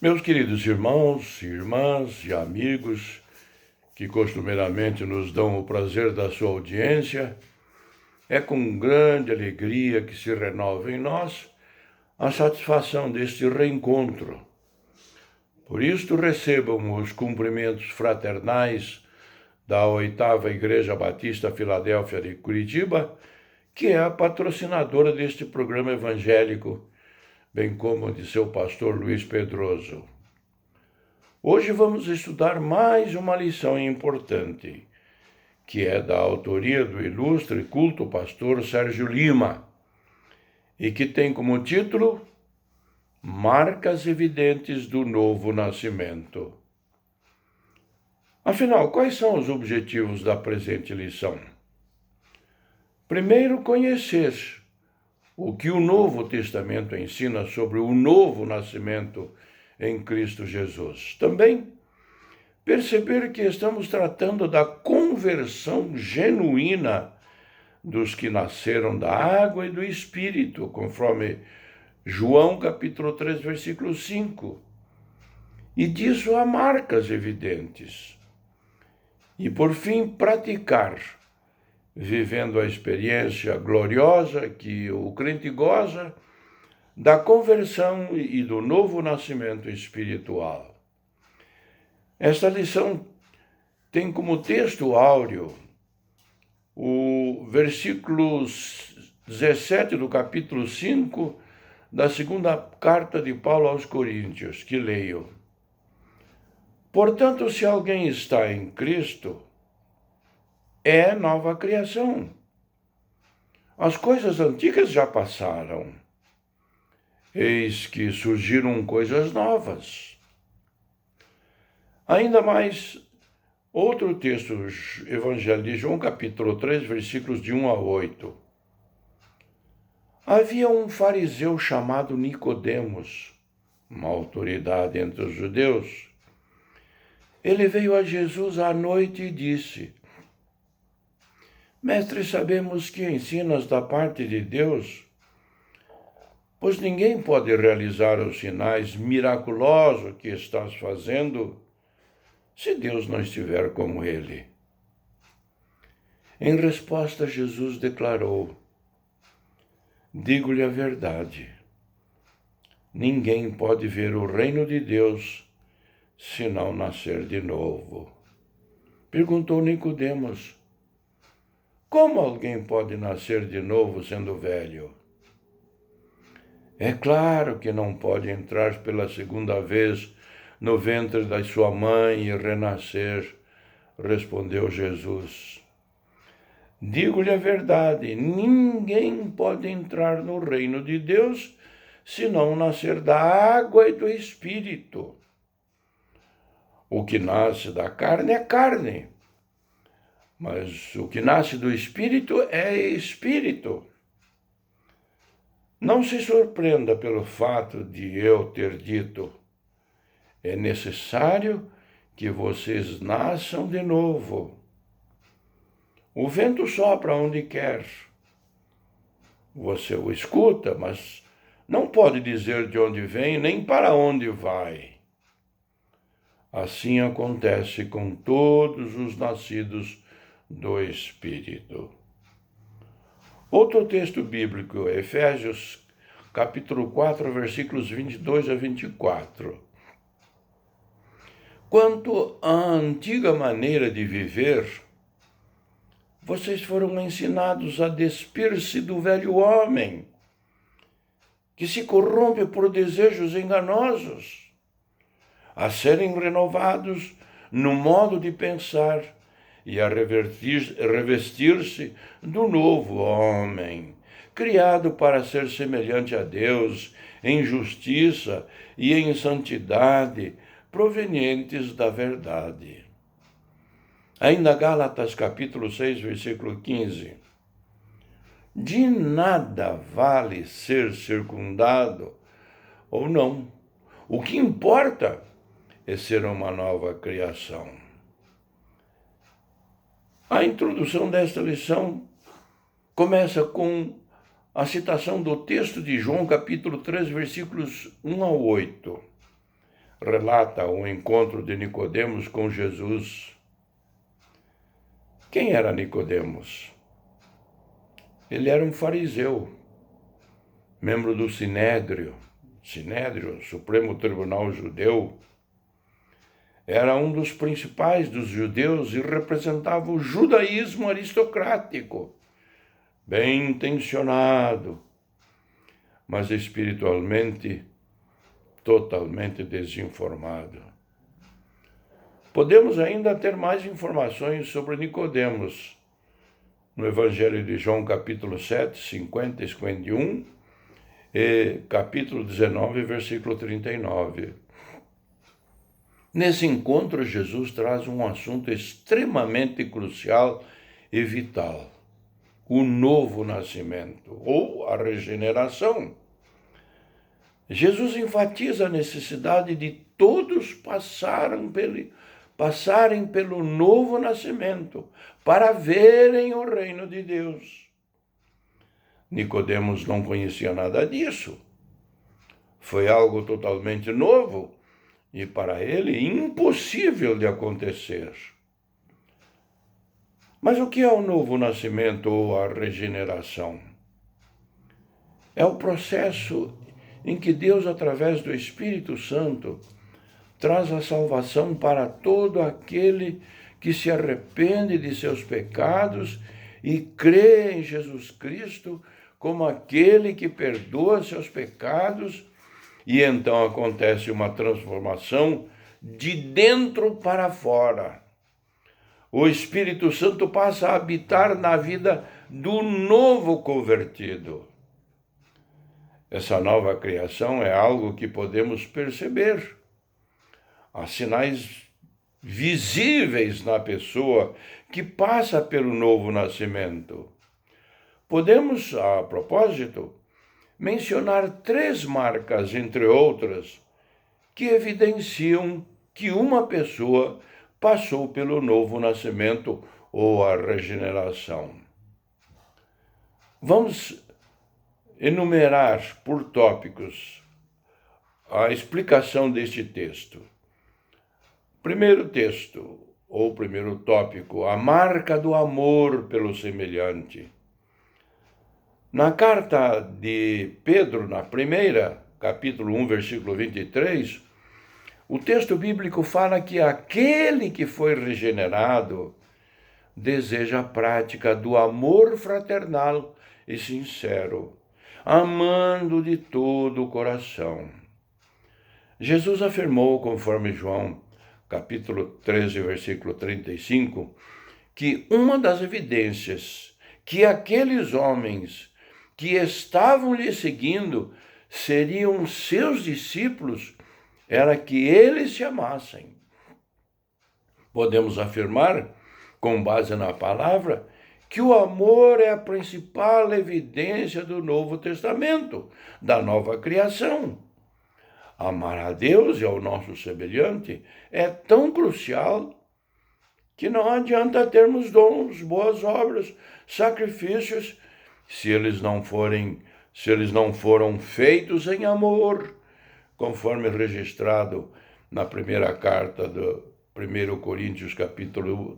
Meus queridos irmãos, irmãs e amigos que costumeiramente nos dão o prazer da sua audiência, é com grande alegria que se renova em nós a satisfação deste reencontro. Por isto recebam os cumprimentos fraternais da 8ª Igreja Batista Filadélfia de Curitiba, que é a patrocinadora deste programa evangélico, bem como de seu pastor Luiz Pedroso. Hoje vamos estudar mais uma lição importante, que é da autoria do ilustre culto pastor Sérgio Lima, e que tem como título Marcas Evidentes do Novo Nascimento. Afinal, quais são os objetivos da presente lição? Primeiro, conhecer o que o Novo Testamento ensina sobre o novo nascimento em Cristo Jesus. Também perceber que estamos tratando da conversão genuína dos que nasceram da água e do Espírito, conforme João capítulo 3, versículo 5. E disso há marcas evidentes. E por fim, praticar, vivendo a experiência gloriosa que o crente goza da conversão e do novo nascimento espiritual. Esta lição tem como texto áureo o versículo 17 do capítulo 5 da segunda carta de Paulo aos Coríntios, que leio. Portanto, se alguém está em Cristo, é nova criação. As coisas antigas já passaram. Eis que surgiram coisas novas. Ainda mais, outro texto, Evangelho de João, capítulo 3, versículos de 1 a 8. Havia um fariseu chamado Nicodemos, uma autoridade entre os judeus. Ele veio a Jesus à noite e disse: Mestre, sabemos que ensinas da parte de Deus, pois ninguém pode realizar os sinais miraculosos que estás fazendo se Deus não estiver com ele. Em resposta, Jesus declarou: Digo-lhe a verdade, ninguém pode ver o reino de Deus se não nascer de novo. Perguntou Nicodemos: Como alguém pode nascer de novo sendo velho? É claro que não pode entrar pela segunda vez no ventre da sua mãe e renascer, respondeu Jesus. Digo-lhe a verdade, ninguém pode entrar no reino de Deus se não nascer da água e do Espírito. O que nasce da carne é carne, mas o que nasce do Espírito é Espírito. Não se surpreenda pelo fato de eu ter dito: é necessário que vocês nasçam de novo. O vento sopra onde quer. Você o escuta, mas não pode dizer de onde vem nem para onde vai. Assim acontece com todos os nascidos do Espírito. Outro texto bíblico, Efésios, capítulo 4, versículos 22 a 24. Quanto à antiga maneira de viver, vocês foram ensinados a despir-se do velho homem, que se corrompe por desejos enganosos, a serem renovados no modo de pensar e a revestir-se do novo homem, criado para ser semelhante a Deus em justiça e em santidade, provenientes da verdade. Ainda Gálatas capítulo 6, versículo 15. De nada vale ser circundado ou não. O que importa é ser uma nova criação. A introdução desta lição começa com a citação do texto de João, capítulo 3, versículos 1 a 8. relata o encontro de Nicodemos com Jesus. Quem era Nicodemos? Ele era um fariseu, membro do Sinédrio, Supremo Tribunal Judeu. Era um dos principais dos judeus e representava o judaísmo aristocrático, bem intencionado, mas espiritualmente totalmente desinformado. Podemos ainda ter mais informações sobre Nicodemos no Evangelho de João, capítulo 7, 50 e 51, e capítulo 19, versículo 39. Nesse encontro, Jesus traz um assunto extremamente crucial e vital: o novo nascimento, ou a regeneração. Jesus enfatiza a necessidade de todos passarem pelo novo nascimento para verem o reino de Deus. Nicodemos não conhecia nada disso. Foi algo totalmente novo e para ele impossível de acontecer. Mas o que é o novo nascimento ou a regeneração? É o processo em que Deus, através do Espírito Santo, traz a salvação para todo aquele que se arrepende de seus pecados e crê em Jesus Cristo como aquele que perdoa seus pecados, e então acontece uma transformação de dentro para fora. O Espírito Santo passa a habitar na vida do novo convertido. Essa nova criação é algo que podemos perceber. Há sinais visíveis na pessoa que passa pelo novo nascimento. Podemos, a propósito, mencionar 3 marcas, entre outras, que evidenciam que uma pessoa passou pelo novo nascimento ou a regeneração. Vamos enumerar por tópicos a explicação deste texto. Primeiro texto, ou primeiro tópico, a marca do amor pelo semelhante. Na carta de Pedro, na primeira, capítulo 1, versículo 23, o texto bíblico fala que aquele que foi regenerado deseja a prática do amor fraternal e sincero, amando de todo o coração. Jesus afirmou, conforme João, capítulo 13, versículo 35, que uma das evidências que aqueles homens que estavam lhe seguindo seriam seus discípulos era que eles se amassem. Podemos afirmar, com base na palavra, que o amor é a principal evidência do Novo Testamento, da nova criação. Amar a Deus e ao nosso semelhante é tão crucial que não adianta termos dons, boas obras, sacrifícios, se eles não foram feitos em amor, conforme registrado na primeira carta do 1 Coríntios, capítulo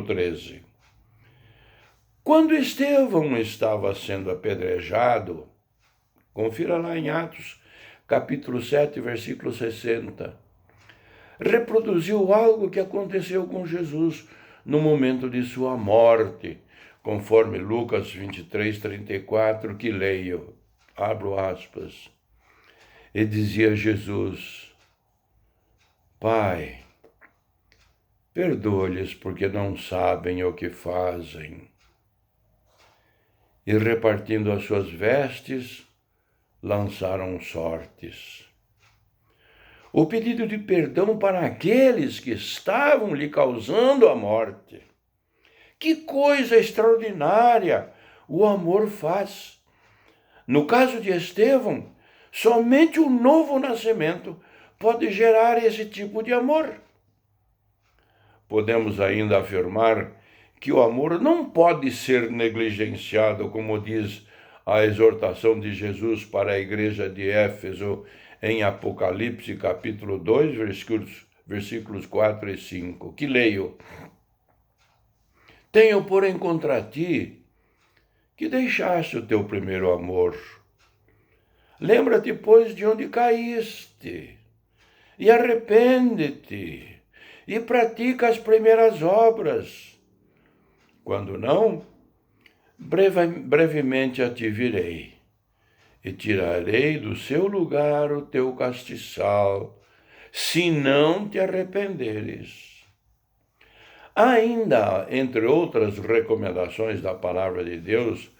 13. Quando Estevão estava sendo apedrejado, confira lá em Atos, capítulo 7, versículo 60, reproduziu algo que aconteceu com Jesus no momento de sua morte, conforme Lucas 23, 34, que leio, abro aspas, e dizia Jesus: Pai, perdoa-lhes porque não sabem o que fazem. E repartindo as suas vestes, lançaram sortes. O pedido de perdão para aqueles que estavam lhe causando a morte. Que coisa extraordinária o amor faz! No caso de Estevão, somente o novo nascimento pode gerar esse tipo de amor. Podemos ainda afirmar que o amor não pode ser negligenciado, como diz a exortação de Jesus para a igreja de Éfeso em Apocalipse capítulo 2, versículos 4 e 5, que leio: Tenho, porém, contra ti que deixaste o teu primeiro amor. Lembra-te, pois, de onde caíste, e arrepende-te, e pratica as primeiras obras. Quando não, brevemente a te virei, e tirarei do seu lugar o teu castiçal, se não te arrependeres. Ainda, entre outras recomendações da palavra de Deus,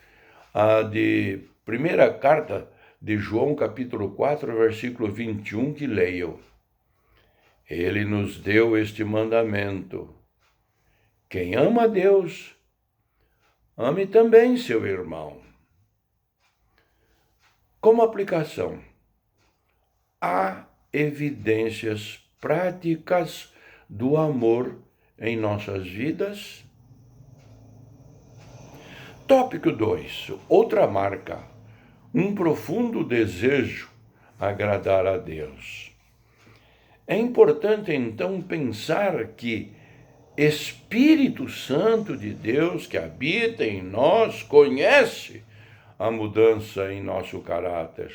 a de primeira carta de João, capítulo 4, versículo 21, que leio: Ele nos deu este mandamento: quem ama a Deus, ame também seu irmão. Como aplicação, há evidências práticas do amor em nossas vidas? Tópico 2. Outra marca. Um profundo desejo agradar a Deus. É importante, então, pensar que Espírito Santo de Deus que habita em nós conhece a mudança em nosso caráter.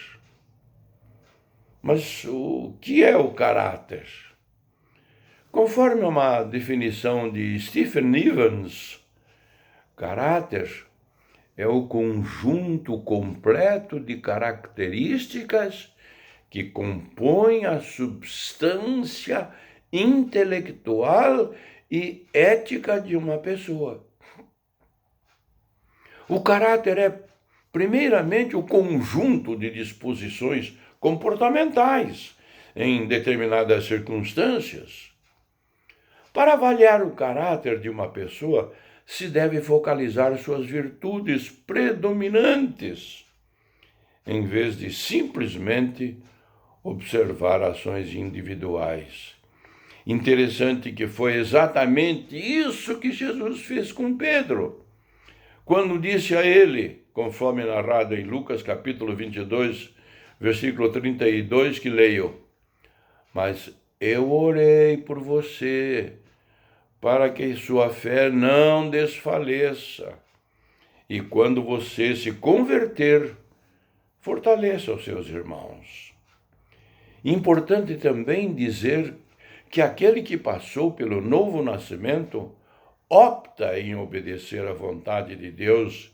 Mas o que é o caráter? Conforme uma definição de Stephen Evans, caráter é o conjunto completo de características que compõem a substância intelectual e ética de uma pessoa. O caráter é, primeiramente, o conjunto de disposições comportamentais em determinadas circunstâncias. Para avaliar o caráter de uma pessoa, se deve focalizar suas virtudes predominantes, em vez de simplesmente observar ações individuais. Interessante que foi exatamente isso que Jesus fez com Pedro, quando disse a ele, conforme narrado em Lucas capítulo 22, versículo 32, que leio: Mas eu orei por você, para que sua fé não desfaleça, e quando você se converter, fortaleça os seus irmãos. Importante também dizer que aquele que passou pelo novo nascimento opta em obedecer à vontade de Deus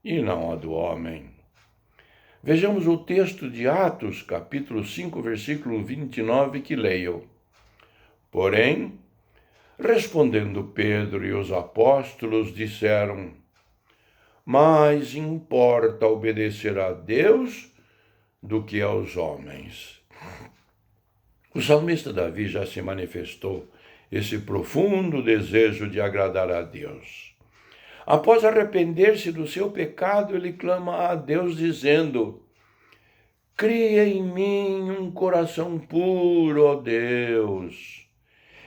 e não a do homem. Vejamos o texto de Atos, capítulo 5, versículo 29, que leio: Porém, respondendo Pedro e os apóstolos, disseram: Mais importa obedecer a Deus do que aos homens. O salmista Davi já se manifestou esse profundo desejo de agradar a Deus. Após arrepender-se do seu pecado, ele clama a Deus dizendo: Cria em mim um coração puro, ó Deus,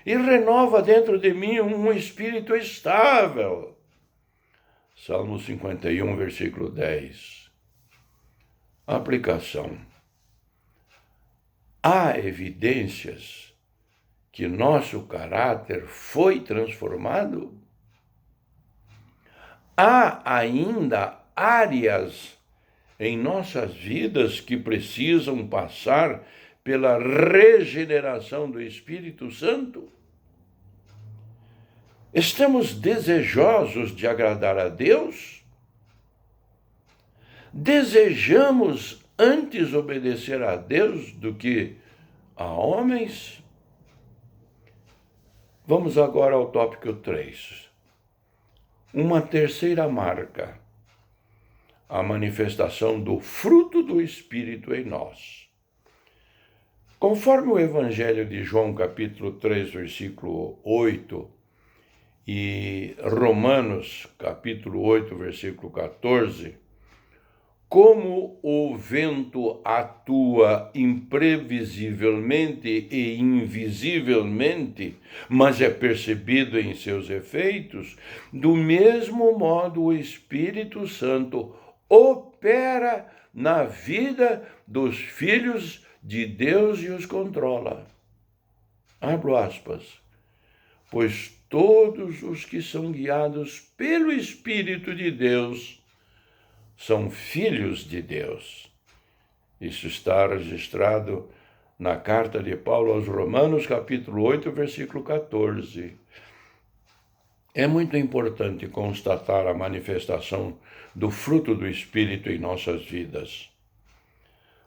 e renova dentro de mim um espírito estável. Salmo 51, versículo 10. Aplicação. Há evidências que nosso caráter foi transformado? Há ainda áreas em nossas vidas que precisam passar pela regeneração do Espírito Santo? Estamos desejosos de agradar a Deus? Desejamos antes obedecer a Deus do que a homens? Vamos agora ao tópico 3. Uma terceira marca, a manifestação do fruto do Espírito em nós. Conforme o Evangelho de João, capítulo 3, versículo 8, e Romanos, capítulo 8, versículo 14, como o vento atua imprevisivelmente e invisivelmente, mas é percebido em seus efeitos, do mesmo modo o Espírito Santo opera na vida dos filhos de Deus e os controla. Abro aspas. Pois todos os que são guiados pelo Espírito de Deus são filhos de Deus. Isso está registrado na carta de Paulo aos Romanos, capítulo 8, versículo 14. É muito importante constatar a manifestação do fruto do Espírito em nossas vidas.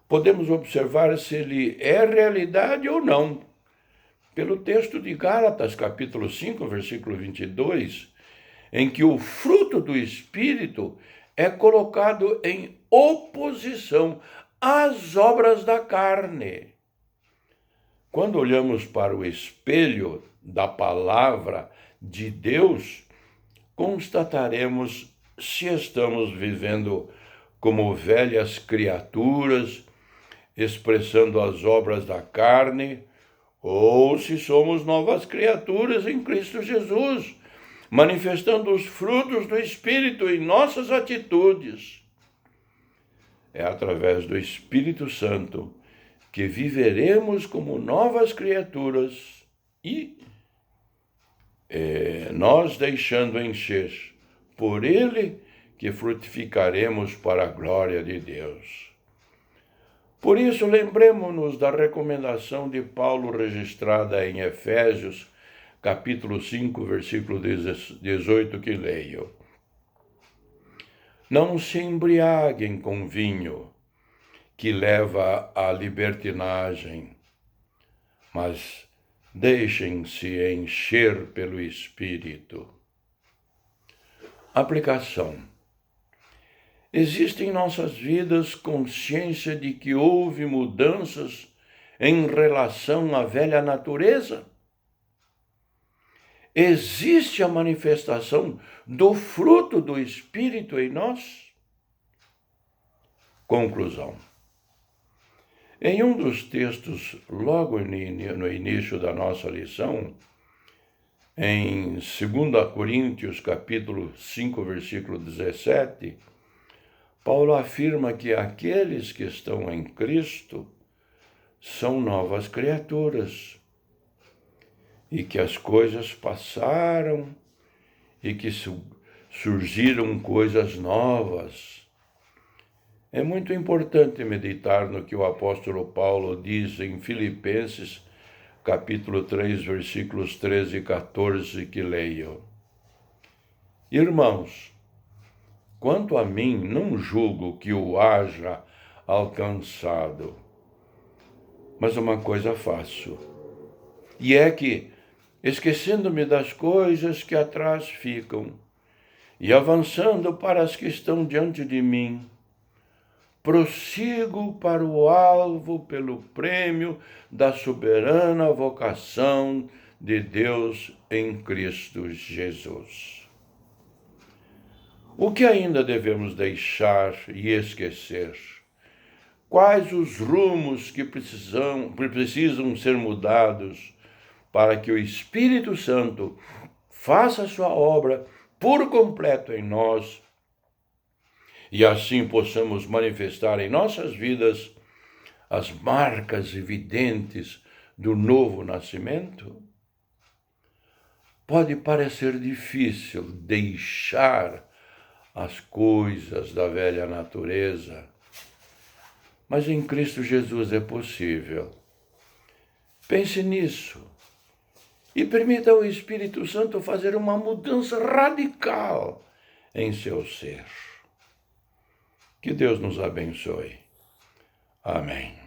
Podemos observar se ele é realidade ou não. Pelo texto de Gálatas, capítulo 5, versículo 22, em que o fruto do Espírito é colocado em oposição às obras da carne. Quando olhamos para o espelho da palavra de Deus, constataremos se estamos vivendo como velhas criaturas, expressando as obras da carne, ou se somos novas criaturas em Cristo Jesus, manifestando os frutos do Espírito em nossas atitudes. É através do Espírito Santo que viveremos como novas criaturas e nós deixando encher por Ele que frutificaremos para a glória de Deus. Por isso, lembremos-nos da recomendação de Paulo registrada em Efésios, capítulo 5, versículo 18, que leio. Não se embriaguem com vinho, que leva à libertinagem, mas deixem-se encher pelo Espírito. Aplicação. Existe em nossas vidas consciência de que houve mudanças em relação à velha natureza? Existe a manifestação do fruto do Espírito em nós? Conclusão. Em um dos textos, logo no início da nossa lição, em 2 Coríntios, capítulo 5, versículo 17, Paulo afirma que aqueles que estão em Cristo são novas criaturas e que as coisas passaram e que surgiram coisas novas. É muito importante meditar no que o apóstolo Paulo diz em Filipenses, capítulo 3, versículos 13 e 14, que leio. Irmãos, quanto a mim, não julgo que o haja alcançado, mas uma coisa faço, e é que, esquecendo-me das coisas que atrás ficam, e avançando para as que estão diante de mim, prossigo para o alvo pelo prêmio da soberana vocação de Deus em Cristo Jesus. O que ainda devemos deixar e esquecer? Quais os rumos que precisam ser mudados para que o Espírito Santo faça a sua obra por completo em nós e assim possamos manifestar em nossas vidas as marcas evidentes do novo nascimento? Pode parecer difícil deixar as coisas da velha natureza, mas em Cristo Jesus é possível. Pense nisso e permita ao Espírito Santo fazer uma mudança radical em seu ser. Que Deus nos abençoe. Amém.